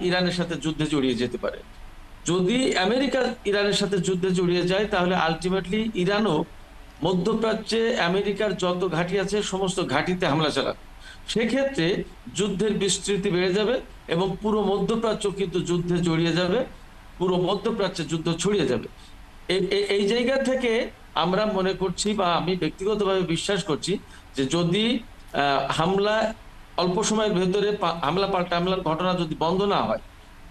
ইরানের সাথে যুদ্ধে জড়িয়ে যেতে পারে। যদি আমেরিকা ইরানের সাথে যুদ্ধে জড়িয়ে যায় তাহলে আলটিমেটলি ইরানও মধ্যপ্রাচ্যে আমেরিকার যত ঘাঁটি আছে সমস্ত ঘাঁটিতে হামলা চালাবে। সেক্ষেত্রে যুদ্ধের বিস্তৃতি বেড়ে যাবে এবং পুরো মধ্যপ্রাচ্য কিন্তু যুদ্ধে জড়িয়ে যাবে, পুরো মধ্যপ্রাচ্যে যুদ্ধ ছড়িয়ে যাবে। এই জায়গা থেকে আমরা মনে করছি বা আমি ব্যক্তিগতভাবে বিশ্বাস করছি যে যদি হামলা অল্প সময়ের ভেতরে হামলা পাল্টা হামলার ঘটনা যদি বন্ধ না হয়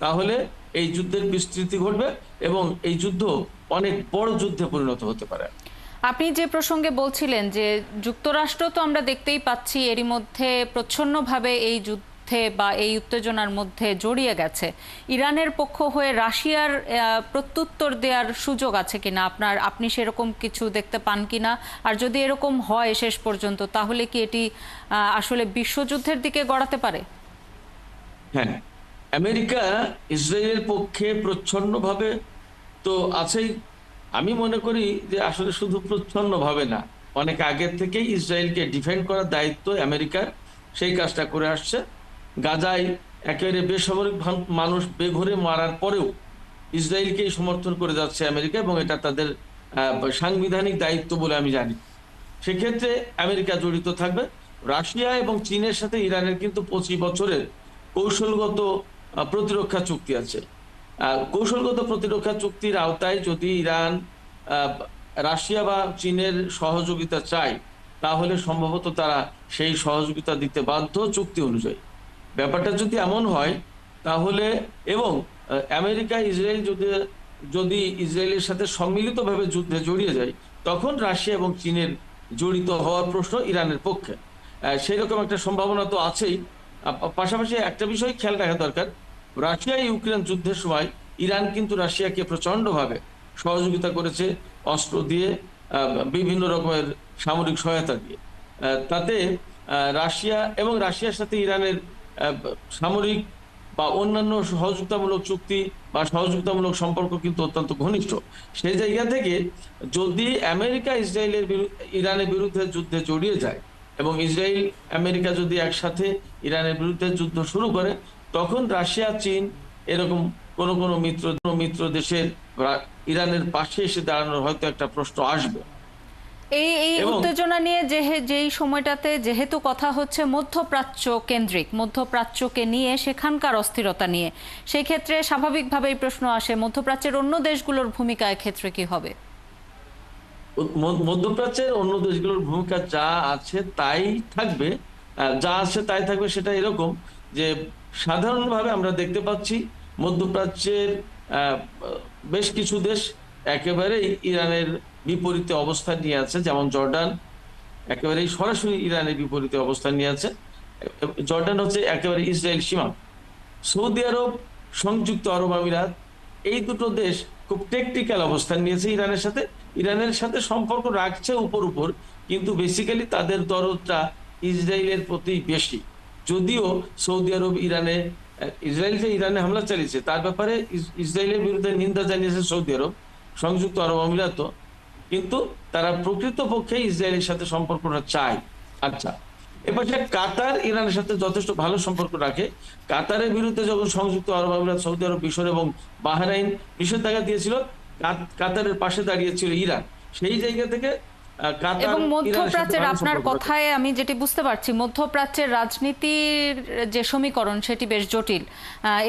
তাহলে এই যুদ্ধের বিস্তৃতি ঘটবে এবং এই যুদ্ধ অনেক বড় যুদ্ধে পরিণত হতে পারে। আপনি যে প্রসঙ্গে বলছিলেন যে যুক্তরাষ্ট্র তো আমরা দেখতেই পাচ্ছি এরই মধ্যে প্রচ্ছন্নভাবে এই যুদ্ধে বা এই উত্তেজনার মধ্যে জড়িয়ে গেছে। ইরানের পক্ষ হয়ে রাশিয়ার প্রত্যুত্তর দেওয়ার সুযোগ আছে কিনা আপনি সেরকম কিছু দেখতে পান কিনা? আর যদি এরকম হয় শেষ পর্যন্ত তাহলে কি এটি আসলে বিশ্বযুদ্ধের দিকে গড়াতে পারে? হ্যাঁ, আমেরিকা ইসরায়েলের পক্ষে প্রচ্ছন্নভাবে তো আছেই। আমি মনে করি যে আসলে শুধু প্রচ্ছন্নভাবে না, অনেক আগের থেকেই ইসরায়েলকে ডিফেন্ড করার দায়িত্ব আমেরিকার, সেই কাজটা করে আসছে। গাজায় একেবারে বেসামরিক মানুষ বেঘরে মারার পরেও ইসরায়েলকেই সমর্থন করে যাচ্ছে আমেরিকা এবং এটা তাদের সাংবিধানিক দায়িত্ব বলে আমি জানি। সেক্ষেত্রে আমেরিকা জড়িত থাকবে। রাশিয়া এবং চীনের সাথে ইরানের কিন্তু 25 বছরের কৌশলগত প্রতিরক্ষা চুক্তি আছে। কৌশলগত প্রতিরক্ষা চুক্তির আওতায় যদি ইরান রাশিয়া বা চীনের সহযোগিতা চায় তাহলে সম্ভবত তারা সেই সহযোগিতা দিতে বাধ্য চুক্তি অনুযায়ী। ব্যাপারটা যদি এমন হয় তাহলে এবং আমেরিকা ইসরায়েল যদি ইসরায়েলের সাথে সম্মিলিতভাবে যুদ্ধে জড়িয়ে যায় তখন রাশিয়া এবং চীনের জড়িত হওয়ার প্রশ্ন ইরানের পক্ষে। সেই রকম একটা সম্ভাবনা তো আছেই। পাশাপাশি একটা বিষয় খেয়াল রাখা দরকার, রাশিয়া ইউক্রেন যুদ্ধের সময় ইরান কিন্তু রাশিয়াকে প্রচন্ডভাবে সহযোগিতা করেছে অস্ত্র দিয়ে, বিভিন্ন রকমের সামরিক সহায়তা দিয়ে। তাতে রাশিয়া এবং রাশিয়ার সাথে ইরানের সামরিক বা অন্যান্য সহযোগিতামূলক চুক্তি বা সহযোগিতামূলক সম্পর্ক কিন্তু অত্যন্ত ঘনিষ্ঠ। সেই জায়গা থেকে যদি আমেরিকা ইরানের বিরুদ্ধে যুদ্ধে জড়িয়ে যায় এবং ইসরায়েল আমেরিকা যদি একসাথে ইরানের বিরুদ্ধে যুদ্ধ শুরু করে তখন রাশিয়া চীন এরকম কোন কোন মিত্র দেশের ইরানের পাশে এসে দাঁড়ানোর হয়তো একটা প্রশ্ন আসবে। এই উত্তেজনা নিয়ে যেই সময়টাতে যেহেতু কথা হচ্ছে মধ্যপ্রাচ্য কেন্দ্রিক, মধ্যপ্রাচ্যকে নিয়ে সেখানকার অস্থিরতা নিয়ে, সেই ক্ষেত্রে স্বাভাবিকভাবেই প্রশ্ন আসে মধ্যপ্রাচ্যের অন্য দেশগুলোর ভূমিকা ক্ষেত্রে কি হবে? মধ্যপ্রাচ্যের অন্য দেশগুলোর ভূমিকা যা আছে তাই থাকবে। যা আছে তাই থাকবে সেটা এরকম যে সাধারণভাবে আমরা দেখতে পাচ্ছি মধ্যপ্রাচ্যের বেশ কিছু দেশ একেবারেই ইরানের বিপরীতে অবস্থান নিয়ে আছে, যেমন জর্ডান একেবারেই সরাসরি ইরানের বিপরীতে অবস্থান নিয়ে আছে। জর্ডান হচ্ছে একেবারে ইসরায়েল সীমা। সৌদি আরব, সংযুক্ত আরব আমিরাত, এই দুটো দেশ খুব টেকনিক্যাল অবস্থান নিয়েছে ইরানের সাথে সম্পর্ক রাখছে উপর, কিন্তু বেসিক্যালি তাদের দরদটা ইসরায়েলের প্রতি বেশি। যদিও সৌদি আরব ইসরায়েল যে ইরানে হামলা চালিয়েছে তার ব্যাপারে ইসরায়েলের বিরুদ্ধে নিন্দা জানিয়েছে সৌদি আরব, সংযুক্ত আরব আমিরাত, কিন্তু তারা প্রকৃতপক্ষে ইসরায়েলের সাথে সম্পর্কটা চায়। আচ্ছা, এপাশে কাতার ইরানের সাথে যথেষ্ট ভালো সম্পর্ক রাখে। কাতারের বিরুদ্ধে যখন সংযুক্ত আরব আমিরাত, সৌদি আরব, মিশর এবং বাহরাইন নিষেধাজ্ঞা দিয়েছিল, কাতারের পাশে দাঁড়িয়েছিল ইরান। সেই জায়গা থেকে এবং মধ্যপ্রাচ্যের, আপনার কথায় আমি যেটি বুঝতে পারছি, মধ্যপ্রাচ্যের রাজনীতির যে সমীকরণ সেটি বেশ জটিল।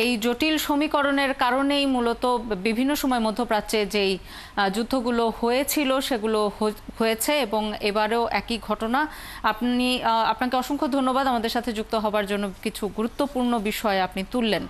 এই জটিল সমীকরণের কারণেই মূলত বিভিন্ন সময় মধ্যপ্রাচ্যে যেই যুদ্ধগুলো হয়েছিল সেগুলো হয়েছে এবং এবারেও একই ঘটনা। আপনাকে অসংখ্য ধন্যবাদ আমাদের সাথে যুক্ত হবার জন্য, কিছু গুরুত্বপূর্ণ বিষয় আপনি তুললেন।